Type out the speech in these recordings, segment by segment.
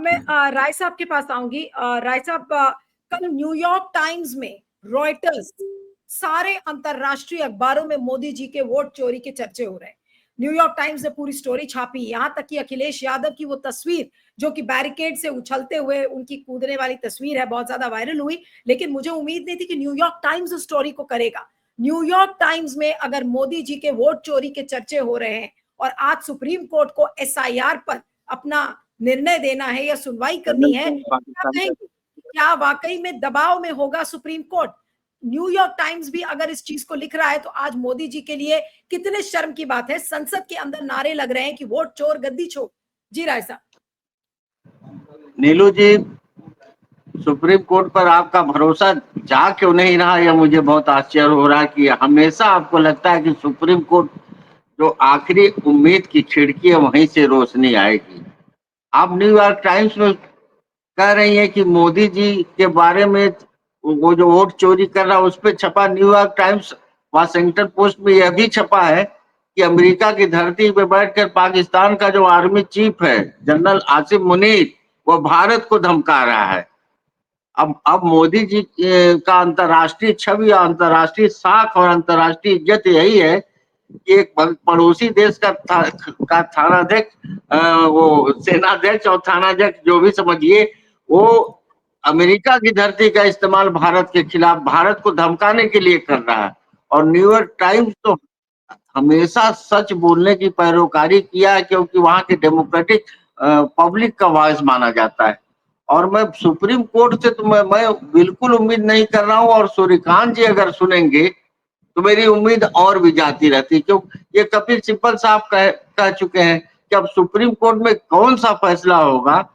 मैं राय साहब के पास आऊंगी। राय साहब, कल न्यूयॉर्क टाइम्स में, रॉयटर्स, सारे अंतरराष्ट्रीय अखबारों में मोदी जी के वोट चोरी के चर्चे हो रहे हैं। न्यूयॉर्क टाइम्स ने पूरी स्टोरी छापी, यहां तक कि अखिलेश यादव की वो तस्वीर जो कि बैरिकेड से उछलते हुए उनकी कूदने वाली तस्वीर है, बहुत ज्यादा वायरल हुई। लेकिन मुझे उम्मीद नहीं थी कि न्यूयॉर्क टाइम्स उस स्टोरी को करेगा। न्यूयॉर्क टाइम्स में अगर मोदी जी के वोट चोरी के चर्चे हो रहे हैं और आज सुप्रीम कोर्ट को एसआईआर पर अपना निर्णय देना है या सुनवाई करनी है, क्या वाकई में दबाव में होगा सुप्रीम कोर्ट? न्यूयॉर्क टाइम्स भी अगर इस चीज को लिख रहा है तो आज मोदी जी के लिए कितने शर्म की बात है। संसद के अंदर नारे लग रहे हैं कि वोट चोर गद्दी चोर। जी राय साहब। नीलू जी, सुप्रीम कोर्ट पर आपका भरोसा जा क्यों नहीं रहा, यह मुझे बहुत आश्चर्य हो रहा है कि हमेशा आपको लगता है कि सुप्रीम कोर्ट जो आखिरी उम्मीद की खिड़की है वहीं से रोशनी आएगी। आप न्यूयॉर्क टाइम्स में कह रही हैं कि मोदी जी के बारे में वो जो वोट चोरी कर रहा है उस पर छपा। न्यूयॉर्क टाइम्स, वाशिंगटन पोस्ट में यह भी छपा है कि अमेरिका की धरती पर बैठकर पाकिस्तान का जो आर्मी चीफ है जनरल आसिम मुनीर, वो भारत को धमका रहा है। अब मोदी जी का अंतर्राष्ट्रीय छवि, अंतर्राष्ट्रीय साख और अंतर्राष्ट्रीय इज्जत यही है कि एक पड़ोसी देश का थानाध्यक्ष, वो सेनाध्यक्ष और थानाध्यक्ष जो भी समझिए, वो अमेरिका की धरती का इस्तेमाल भारत के खिलाफ, भारत को धमकाने के लिए कर रहा है। और न्यूयॉर्क टाइम्स तो हमेशा सच बोलने की पैरोकारी किया है क्योंकि वहां के डेमोक्रेटिक पब्लिक का वॉइस माना जाता है। और मैं सुप्रीम कोर्ट से तो मैं बिल्कुल उम्मीद नहीं कर रहा हूं। और सूर्यकांत जी अगर सुनेंगे तो मेरी उम्मीद और भी जाती रहती, क्यों ये कपिल सिब्बल साहब कह चुके हैं कि अब सुप्रीम कोर्ट में कौन सा फैसला होगा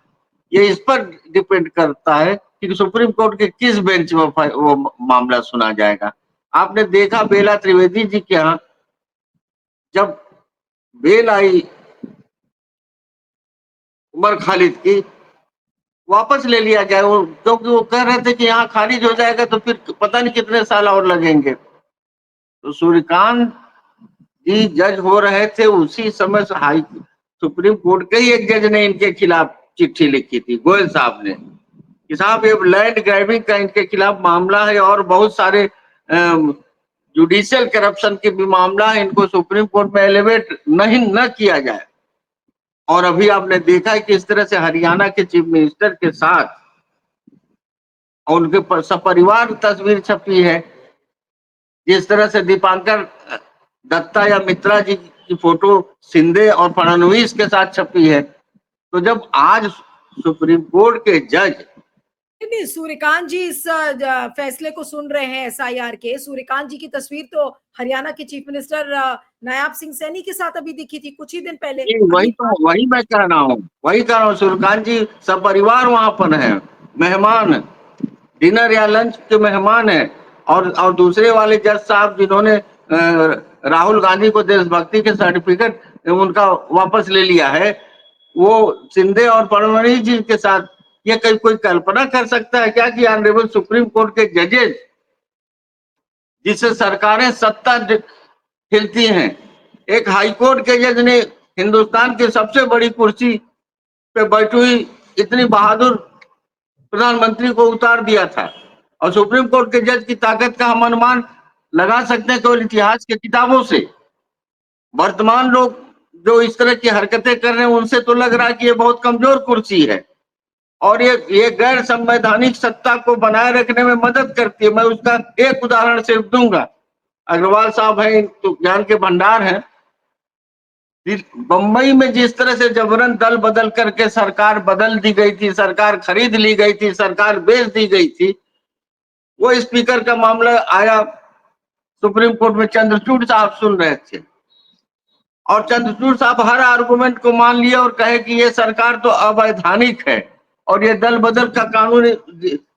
ये इस पर डिपेंड करता है कि सुप्रीम कोर्ट के किस बेंच में वो मामला सुना जाएगा। आपने देखा बेला त्रिवेदी जी के यहाँ जब बेल आई उमर खालिद की, वापस ले लिया जाए, वो क्योंकि वो कह रहे थे कि यहाँ खारिज हो जाएगा तो फिर पता नहीं कितने साल और लगेंगे। तो सूर्यकांत जी जज हो रहे थे, उसी समय हाई सुप्रीम कोर्ट के ही एक जज ने इनके खिलाफ चिट्ठी लिखी थी, गोयल साहब ने, कि साहब ये लैंड ग्रैबिंग का इनके खिलाफ मामला है और बहुत सारे जुडिशियल करप्शन के भी मामला है, इनको सुप्रीम कोर्ट में एलिवेट नहीं न किया जाए। और अभी आपने देखा है कि इस तरह से हरियाणा के चीफ मिनिस्टर के साथ और उनके सपरिवार तस्वीर छपी है, जिस तरह से दीपांकर दत्ता या मित्रा जी की फोटो शिंदे और फडणवीस के साथ छपी है। तो जब आज सुप्रीम कोर्ट के जज नहीं, सूर्यकांत जी इस फैसले को सुन रहे हैं एसआईआर के। सूर्यकांत जी की तस्वीर तो हरियाणा के चीफ मिनिस्टर नायाब सिंह सैनी के साथ अभी दिखी थी कुछ ही दिन पहले। वही मैं कह रहा हूँ, सूर्यकांत जी सब परिवार वहां पर है, मेहमान, डिनर या लंच के मेहमान है। और दूसरे वाले जज साहब जिन्होंने राहुल गांधी को देशभक्ति के सर्टिफिकेट उनका वापस ले लिया है, वो शिंदे और फडणवीस जी के साथ, ये कोई कल्पना कर सकता है क्या कि ऑनरेबल सुप्रीम कोर्ट के जजेस, जिससे सरकारें सत्ता हिलती हैं, एक हाई कोर्ट के जज ने हिंदुस्तान की सबसे बड़ी कुर्सी पे बैठी हुई इतनी बहादुर प्रधानमंत्री को उतार दिया था। और सुप्रीम कोर्ट के जज की ताकत का हम अनुमान लगा सकते हैं केवल इतिहास की किताबों से। वर्तमान लोग जो इस तरह की हरकतें कर रहे हैं उनसे तो लग रहा है कि ये बहुत कमजोर कुर्सी है और ये गैर संवैधानिक सत्ता को बनाए रखने में मदद करती है। मैं उसका एक उदाहरण सिर्फ दूंगा। अग्रवाल साहब हैं तो ज्ञान के भंडार हैं। बंबई में जिस तरह से जबरन दल बदल करके सरकार बदल दी गई थी, सरकार खरीद ली गई थी, सरकार बेच दी गई थी, वो स्पीकर का मामला आया सुप्रीम कोर्ट में, चंद्रचूड़ साहब सुन रहे थे और चंद्रचूड़ साहब हर आर्गुमेंट को मान लिया और कहे कि ये सरकार तो अवैधानिक है और ये दल बदल का कानून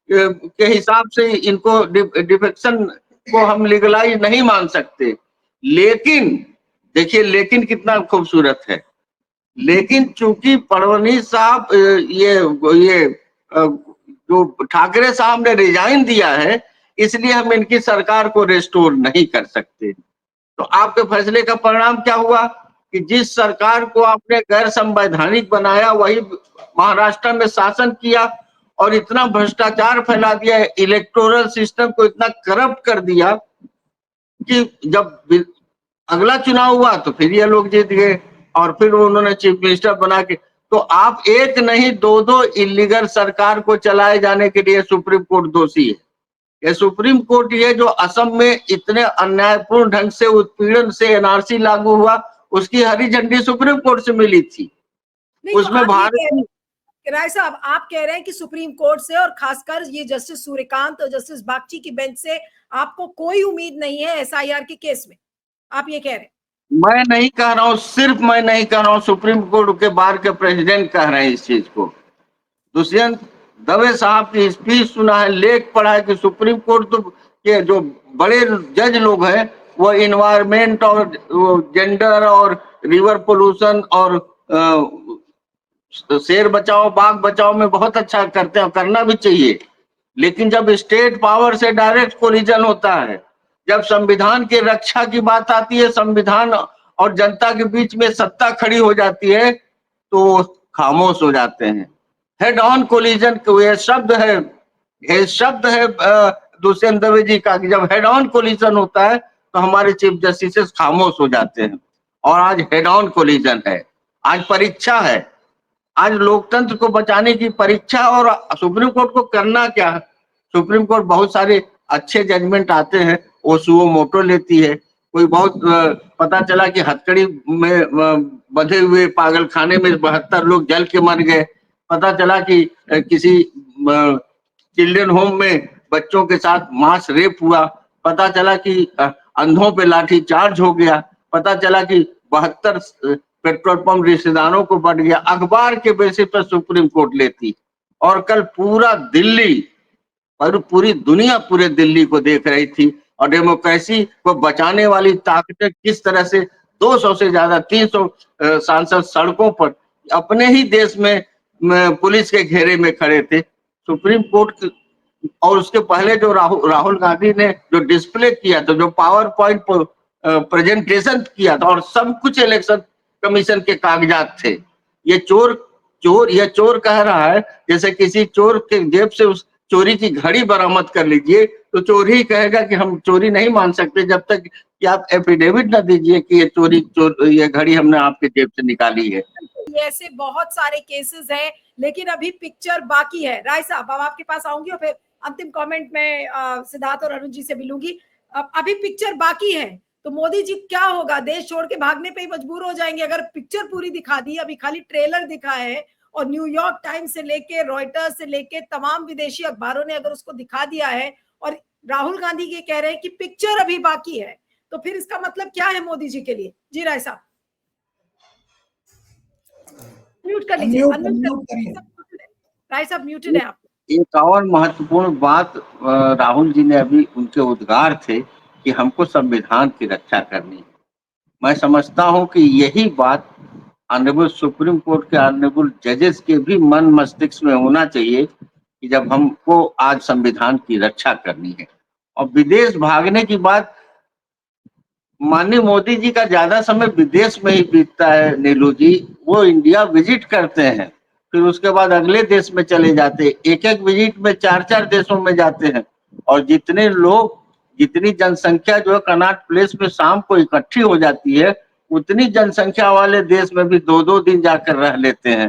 के हिसाब से इनको डिफेक्शन को हम लीगलाइज नहीं मान सकते। लेकिन देखिए, लेकिन कितना खूबसूरत है। लेकिन चूंकि फडणवीस साहब ये जो ठाकरे साहब ने रिजाइन दिया है, इसलिए हम इनकी सरकार को रेस्टोर नहीं कर सकते। तो आपके फैसले का परिणाम क्या हुआ? कि जिस सरकार को आपने गैर संवैधानिक बनाया वही महाराष्ट्र में शासन किया और इतना भ्रष्टाचार फैला दिया, इलेक्टोरल सिस्टम को इतना करप्ट कर दिया कि जब अगला चुनाव हुआ तो फिर ये लोग जीत गए और फिर उन्होंने चीफ मिनिस्टर बना के, तो आप एक नहीं दो दो इलीगल सरकार को चलाए जाने के लिए सुप्रीम कोर्ट दोषी है। ये सुप्रीम कोर्ट ये जो असम में इतने अन्यायपूर्ण ढंग से उत्पीड़न से एनआरसी लागू हुआ, उसकी हरी झंडी सुप्रीम कोर्ट से मिली थी। नहीं, तो उसमें भारत राय साहब आप कह रहे हैं कि सुप्रीम कोर्ट से और खासकर ये जस्टिस सूर्यकांत और जस्टिस बागची की बेंच से आपको कोई उम्मीद नहीं है एसआईआर के केस में, आप ये कह रहे हैं? मैं नहीं कह रहा हूं, सिर्फ मैं नहीं कह रहा हूं, सुप्रीम कोर्ट के बार के प्रेसिडेंट कह रहे हैं इस चीज को। दुष्यंत दवे साहब की स्पीच सुना है, लेख पढ़ा है कि सुप्रीम कोर्ट तो के जो बड़े जज लोग हैं वो इन्वायरमेंट और जेंडर और रिवर पोल्यूशन और शेर बचाओ बाघ बचाओ में बहुत अच्छा करते हैं, करना भी चाहिए। लेकिन जब स्टेट पावर से डायरेक्ट कोलिजन होता है, जब संविधान की रक्षा की बात आती है, संविधान और जनता के बीच में सत्ता खड़ी हो जाती है, तो खामोश हो जाते हैं। हेड ऑन कोलिजन ये शब्द है, ये शब्द है दुष्यंत दवे जी का, कि जब हेड ऑन कोलिजन होता है तो हमारे चीफ जस्टिस खामोश हो जाते हैं। और आज हेड ऑन कोलिजन है, आज परीक्षा है, आज लोकतंत्र को बचाने की परीक्षा। और सुप्रीम कोर्ट को करना क्या है? सुप्रीम कोर्ट बहुत सारे अच्छे जजमेंट आते हैं, वो सुओ मोटो लेती है। कोई बहुत पता चला कि हथकड़ी में बंधे हुए पागल खाने में 72 लोग जल के मर गए, पता चला कि किसी चिल्ड्रन होम में बच्चों के साथ मास रेप हुआ, पता चला कि अंधों पे लाठी चार्ज हो गया, पता चला कि 72 पेट्रोल पंप रिश्तेदारों को बढ़ गया। अखबार के बेसिस पर सुप्रीम कोर्ट लेती, और कल पूरा दिल्ली और पूरी दुनिया पूरे दिल्ली को देख रही थी, और डेमोक्रेसी को बचाने वाली ताकतें किस तरह से 200 से ज्यादा 300 सांसद सड़कों पर अपने ही देश में पुलिस के घेरे में खड़े थे। सुप्रीम कोर्ट और उसके पहले जो राहुल गांधी ने जो डिस्प्ले किया था, जो पावर पॉइंट प्रेजेंटेशन किया था, और सब कुछ इलेक्शन कमीशन के कागजात थे। ये चोर कह रहा है, जैसे किसी चोर के जेब से उस चोरी की घड़ी बरामद कर लीजिए, तो चोर ही कहेगा कि हम चोरी नहीं मान सकते जब तक कि आप एफिडेविट ना दीजिए कि ये घड़ी हमने आपके जेब से निकाली है। ऐसे बहुत सारे केसेस हैं, लेकिन अभी पिक्चर बाकी है। राय साहब अब आपके पास आऊंगी और फिर अंतिम कमेंट में सिद्धार्थ और अरुण जी से मिलूंगी। अभी पिक्चर बाकी है, तो मोदी जी क्या होगा? देश छोड़ के भागने पे ही मजबूर हो जाएंगे अगर पिक्चर पूरी दिखा दी। अभी खाली ट्रेलर दिखा है, और न्यूयॉर्क टाइम्स से लेके रॉयटर्स से लेके तमाम विदेशी अखबारों ने अगर उसको दिखा दिया है, और राहुल गांधी ये कह रहे हैं कि पिक्चर अभी बाकी है, तो फिर इसका मतलब क्या है मोदी जी के लिए? जी राय साहब म्यूट कर लीजिए, राय साहब म्यूटेड है आप। एक और महत्वपूर्ण बात राहुल जी ने अभी उनके उद्गार थे कि हमको संविधान की रक्षा करनी है। मैं समझता हूं कि यही बात ऑनरेबल सुप्रीम कोर्ट के ऑनरेबल जजेस के भी मन मस्तिष्क में होना चाहिए कि जब हमको आज संविधान की रक्षा करनी है। और विदेश भागने की बात, माननीय मोदी जी का ज्यादा समय विदेश में ही बीतता है नीलू जी। वो इंडिया विजिट करते हैं, फिर उसके बाद अगले देश में चले जाते हैं, एक एक विजिट में 4-4 देशों में जाते हैं। और जितने लोग, जितनी जनसंख्या जो है कनॉट प्लेस में शाम को इकट्ठी हो जाती है, उतनी जनसंख्या वाले देश में भी 2-2 दिन जाकर रह लेते हैं।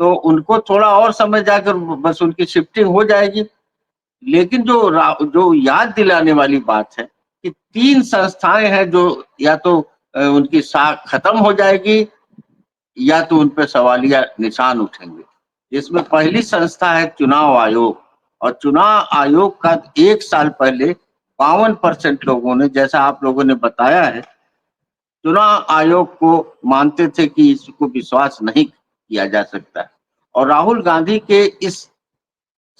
तो उनको थोड़ा और समय जाकर बस उनकी शिफ्टिंग हो जाएगी। लेकिन जो याद दिलाने वाली बात है कि 3 संस्थाएं हैं जो या तो उनकी साख खत्म हो जाएगी या तो उन पर सवालिया निशान उठेंगे। इसमें पहली संस्था है चुनाव आयोग, और चुनाव आयोग का 1 साल पहले 52% लोगों ने, जैसा आप लोगों ने बताया है, चुनाव आयोग को मानते थे कि इसको विश्वास नहीं किया जा सकता। और राहुल गांधी के इस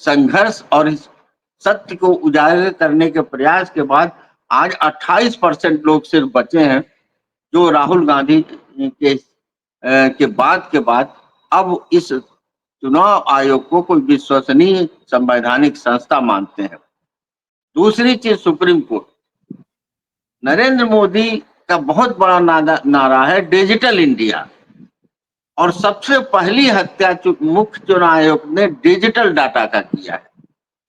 संघर्ष और इस सत्य को उजागर करने के प्रयास के बाद आज 28% लोग सिर्फ बचे हैं जो राहुल गांधी के बाद अब इस चुनाव आयोग को कोई विश्वसनीय संवैधानिक संस्था मानते हैं। दूसरी चीज, सुप्रीम कोर्ट। नरेंद्र मोदी का बहुत बड़ा नारा है डिजिटल इंडिया, और सबसे पहली हत्या मुख्य चुनाव आयोग ने डिजिटल डाटा का किया है।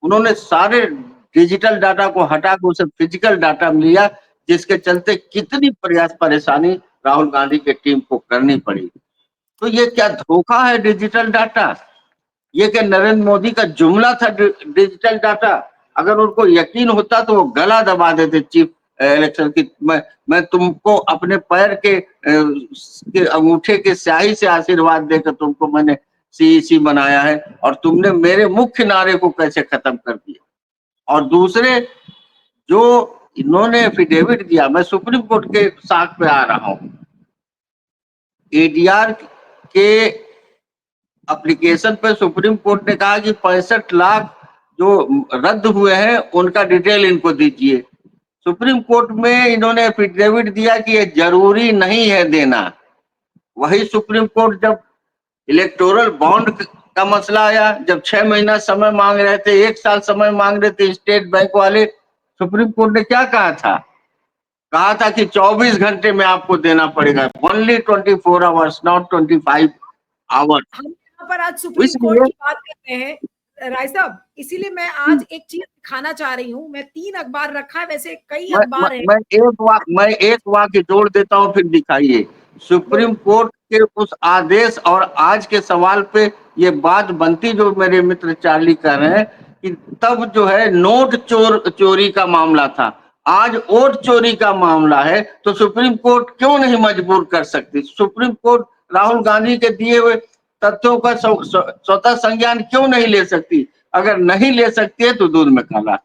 उन्होंने सारे डिजिटल डाटा को हटा के उसे फिजिकल डाटा में लिया, जिसके चलते कितनी प्रयास परेशानी राहुल गांधी की टीम को करनी पड़ी। तो ये क्या धोखा है डिजिटल डाटा? ये क्या नरेंद्र मोदी का जुमला था डिजिटल डाटा? अगर उनको यकीन होता तो वो गला दबा देते चीफ इलेक्शन की, मैं तुमको अपने पैर के अंगूठे के स्याही से आशीर्वाद देकर तुमको मैंने सीईसी बनाया है, और तुमने मेरे मुख्य नारे को कैसे खत्म कर दिया। और दूसरे जो इन्होंने एफिडेविट दिया, मैं सुप्रीम कोर्ट के साथ पे आ रहा हूं, एडीआर के एप्लीकेशन पे सुप्रीम कोर्ट ने कहा कि 65 लाख जो रद्द हुए हैं उनका डिटेल इनको दीजिए। सुप्रीम कोर्ट में इन्होंने एफिडेविट दिया कि ये जरूरी नहीं है देना। वही सुप्रीम कोर्ट जब इलेक्टोरल बॉन्ड का मसला आया, जब 6 महीना समय मांग रहे थे, 1 साल समय मांग रहे थे स्टेट बैंक वाले, सुप्रीम कोर्ट ने क्या कहा था? कहा था कि 24 घंटे में आपको देना पड़ेगा, ओनली 24 आवर्स, नॉट 25 आवर्स। हम यहाँ पर आज सुप्रीम कोर्ट की बात करते हैं राय साहब, इसीलिए मैं आज एक चीज दिखाना चाह रही हूँ। मैं 3 अखबार रखा है, वैसे कई अखबार है। मैं एक वाक्य जोड़ देता हूँ, फिर दिखाइए। सुप्रीम कोर्ट के उस आदेश और आज के सवाल पे ये बात बनती जो मेरे मित्र चार्ली कह रहे हैं कि तब जो है नोट चोरी का मामला था, आज वोट चोरी का मामला है, तो सुप्रीम कोर्ट क्यों नहीं मजबूर कर सकती? सुप्रीम कोर्ट राहुल गांधी के दिए हुए तथ्यों का स्वतः संज्ञान क्यों नहीं ले सकती? अगर नहीं ले सकती है तो दूध में काला।